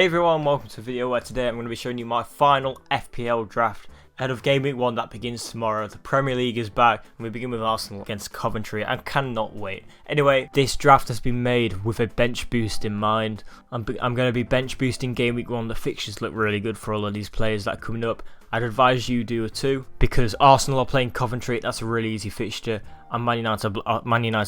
Hey everyone, welcome to a video where today I'm going to be showing you my final FPL draft ahead of Gameweek 1 that begins tomorrow. The Premier League is back and we begin with Arsenal against Coventry. I cannot wait. Anyway, this draft has been made with a bench boost in mind. I'm going to be bench boosting Gameweek 1. The fixtures look really good for all of these players that are coming up. I'd advise you do it too, because Arsenal are playing Coventry, that's a really easy fixture, and Man United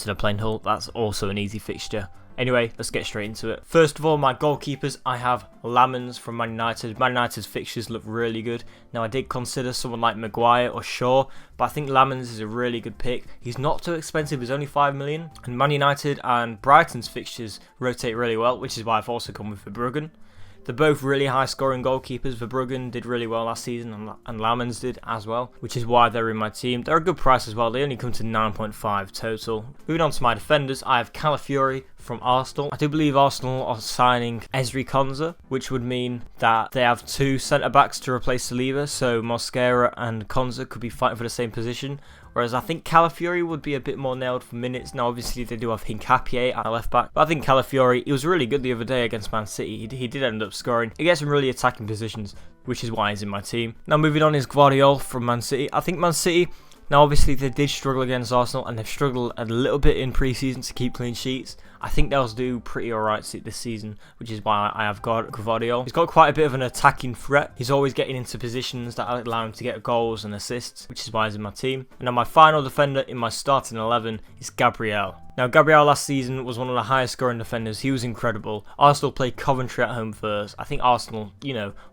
are playing Hull, that's also an easy fixture. Anyway, let's get straight into it. First of all, my goalkeepers, I have Lamens from Man United. Man United's fixtures look really good. Now, I did consider someone like Maguire or Shaw, but I think Lamens is a really good pick. He's not too expensive, he's only 5 million. And Man United and Brighton's fixtures rotate really well, which is why I've also come with Verbruggen. They're both really high scoring goalkeepers. Verbruggen did really well last season and Lamens did as well, which is why they're in my team. They're a good price as well. They only come to 9.5 total. Moving on to my defenders, I have Calafiori from Arsenal. I do believe Arsenal are signing Ezri Konsa, which would mean that they have two centre-backs to replace Saliba, so Mosquera and Konsa could be fighting for the same position. Whereas I think Calafiori would be a bit more nailed for minutes. Now, obviously, they do have Hincapié at left back. But I think Calafiori, he was really good the other day against Man City. He did end up scoring. He gets some really attacking positions, which is why he's in my team. Now, moving on is Guardiola from Man City. I think Man City, now obviously they did struggle against Arsenal and they've struggled a little bit in pre-season to keep clean sheets. I think they'll do pretty alright this season, which is why I have got Guardiola. He's got quite a bit of an attacking threat. He's always getting into positions that allow him to get goals and assists, which is why he's in my team. And now my final defender in my starting 11 is Gabriel. Now, Gabriel last season was one of the highest scoring defenders. He was incredible. Arsenal played Coventry at home first. I think Arsenal,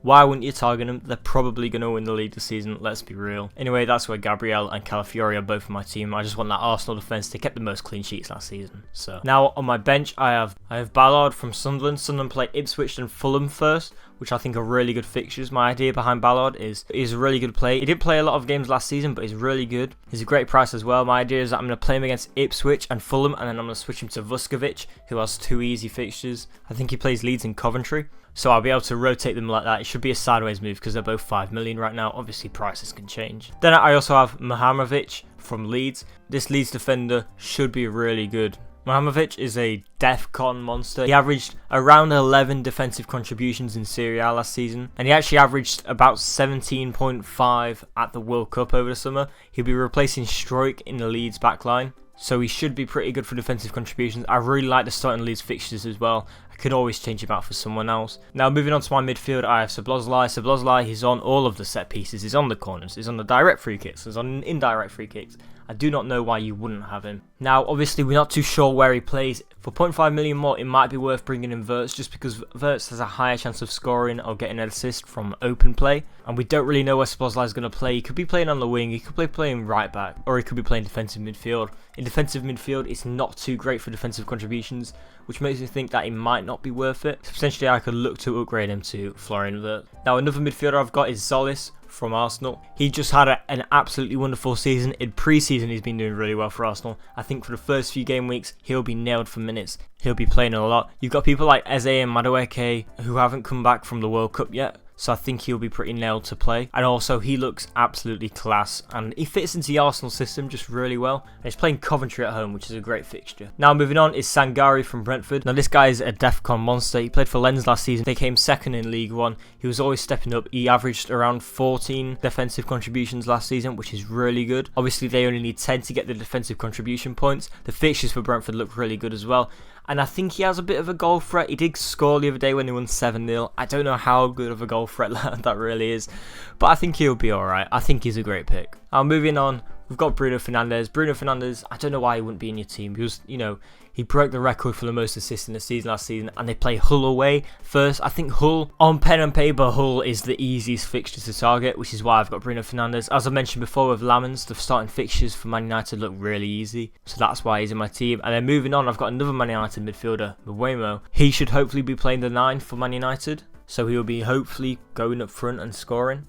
why wouldn't you target them? They're probably going to win the league this season, let's be real. Anyway, that's where Gabriel and Calafiori are both in my team. I just want that Arsenal defence. They kept the most clean sheets last season. So now on my bench, I have Ballard from Sunderland. Sunderland played Ipswich and Fulham first, which I think are really good fixtures. My idea behind Ballard is he's a really good play. He didn't play a lot of games last season, but he's really good. He's a great price as well. My idea is that I'm going to play him against Ipswich and Fulham, and then I'm going to switch him to Vuskovic, who has two easy fixtures. I think he plays Leeds and Coventry, so I'll be able to rotate them like that. It should be a sideways move because they're both 5 million right now. Obviously, prices can change. Then I also have Mihajlovic from Leeds. This Leeds defender should be really good. Mihajlovic is a DEFCON monster. He averaged around 11 defensive contributions in Serie A last season, and he actually averaged about 17.5 at the World Cup over the summer. He'll be replacing Struijk in the Leeds backline, so he should be pretty good for defensive contributions. I really like the starting Leeds fixtures as well. I could always change him out for someone else. Now, moving on to my midfield, I have Szoboszlai. Szoboszlai, he's on all of the set pieces. He's on the corners. He's on the direct free kicks. He's on indirect free kicks. I do not know why you wouldn't have him. Now, obviously, we're not too sure where he plays. For 0.5 million more, it might be worth bringing in Wirtz, just because Wirtz has a higher chance of scoring or getting an assist from open play. And we don't really know where Szoboszlai is going to play. He could be playing on the wing, he could be playing right back, or he could be playing defensive midfield. In defensive midfield, it's not too great for defensive contributions, which makes me think that it might not be worth it. So potentially, I could look to upgrade him to Florian Wirtz. Now, another midfielder I've got is Zolis from Arsenal. He just had an absolutely wonderful season. In pre-season, he's been doing really well for Arsenal. I think for the first few game weeks, he'll be nailed for minutes. He'll be playing a lot. You've got people like Eze and Madueke who haven't come back from the World Cup yet, so I think he'll be pretty nailed to play. And also, he looks absolutely class, and he fits into the Arsenal system just really well. And he's playing Coventry at home, which is a great fixture. Now, moving on is Sangare from Brentford. Now, this guy is a DEFCON monster. He played for Lens last season. They came second in League One. He was always stepping up. He averaged around 14 defensive contributions last season, which is really good. Obviously, they only need 10 to get the defensive contribution points. The fixtures for Brentford look really good as well. And I think he has a bit of a goal threat. He did score the other day when he won 7-0. I don't know how good of a goal threat that really is, but I think he'll be alright. I think he's a great pick. Now, moving on, we've got Bruno Fernandes. Bruno Fernandes, I don't know why he wouldn't be in your team. He was, he broke the record for the most assists in the season last season, and they play Hull away first. I think Hull, on pen and paper, Hull is the easiest fixture to target, which is why I've got Bruno Fernandes. As I mentioned before with Lamens, the starting fixtures for Man United look really easy, so that's why he's in my team. And then moving on, I've got another Man United midfielder, Mbeumo. He should hopefully be playing the 9 for Man United, so he'll be hopefully going up front and scoring.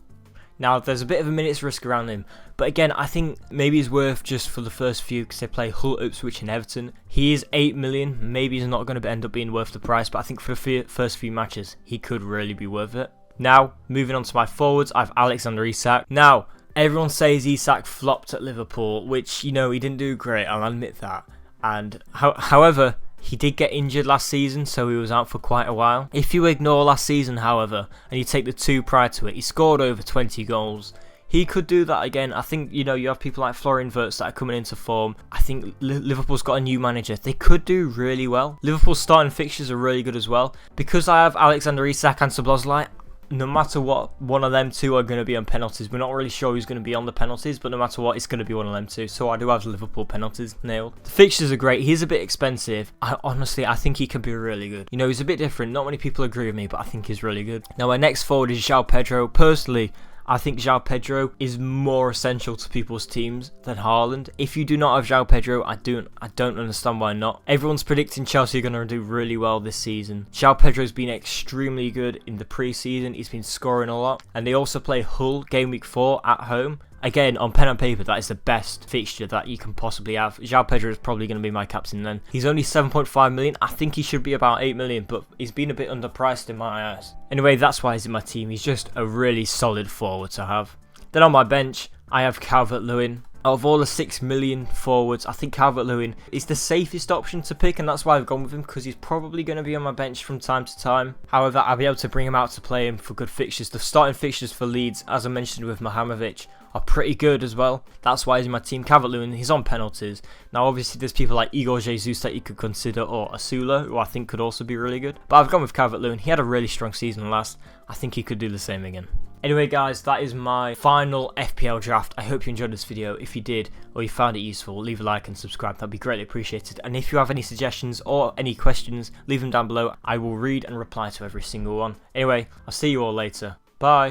Now, there's a bit of a minutes risk around him, but again, I think maybe he's worth just for the first few because they play Hull, Ipswich and Everton. He is 8 million, maybe he's not going to end up being worth the price, but I think for the first few matches, he could really be worth it. Now, moving on to my forwards, I have Alexander Isak. Now, everyone says Isak flopped at Liverpool, which, he didn't do great, I'll admit that. And however, He did get injured last season, so he was out for quite a while. If you ignore last season, however, and you take the 2 prior to it, he scored over 20 goals. He could do that again. I think, you know, you have people like Florian Wirtz that are coming into form. I think Liverpool's got a new manager. They could do really well. Liverpool's starting fixtures are really good as well. Because I have Alexander Isak and Szoboszlai, no matter what, one of them two are going to be on penalties. We're not really sure who's going to be on the penalties, but no matter what, it's going to be one of them two. So I do have Liverpool penalties nailed. The fixtures are great. He's a bit expensive. Honestly, I think he can be really good. You know, he's a bit different. Not many people agree with me, but I think he's really good. Now, my next forward is João Pedro. Personally, I think João Pedro is more essential to people's teams than Haaland. If you do not have João Pedro, I don't understand why not. Everyone's predicting Chelsea are going to do really well this season. João Pedro's been extremely good in the pre-season. He's been scoring a lot. And they also play Hull Gameweek 4 at home. Again, on pen and paper, that is the best fixture that you can possibly have. João Pedro is probably going to be my captain then. He's only 7.5 million. I think he should be about 8 million, but he's been a bit underpriced in my eyes. Anyway, that's why he's in my team. He's just a really solid forward to have. Then on my bench, I have Calvert-Lewin. Out of all the 6 million forwards, I think Calvert-Lewin is the safest option to pick, and that's why I've gone with him, because he's probably going to be on my bench from time to time. However, I'll be able to bring him out to play him for good fixtures. The starting fixtures for Leeds, as I mentioned with Mohamovic, are pretty good as well. That's why he's in my team. Calvert-Lewin, he's on penalties. Now, obviously, there's people like Igor Jesus that you could consider, or Asula, who I think could also be really good. But I've gone with Calvert-Lewin. He had a really strong season last. I think he could do the same again. Anyway, guys, that is my final FPL draft. I hope you enjoyed this video. If you did, or you found it useful, leave a like and subscribe. That'd be greatly appreciated. And if you have any suggestions or any questions, leave them down below. I will read and reply to every single one. Anyway, I'll see you all later. Bye.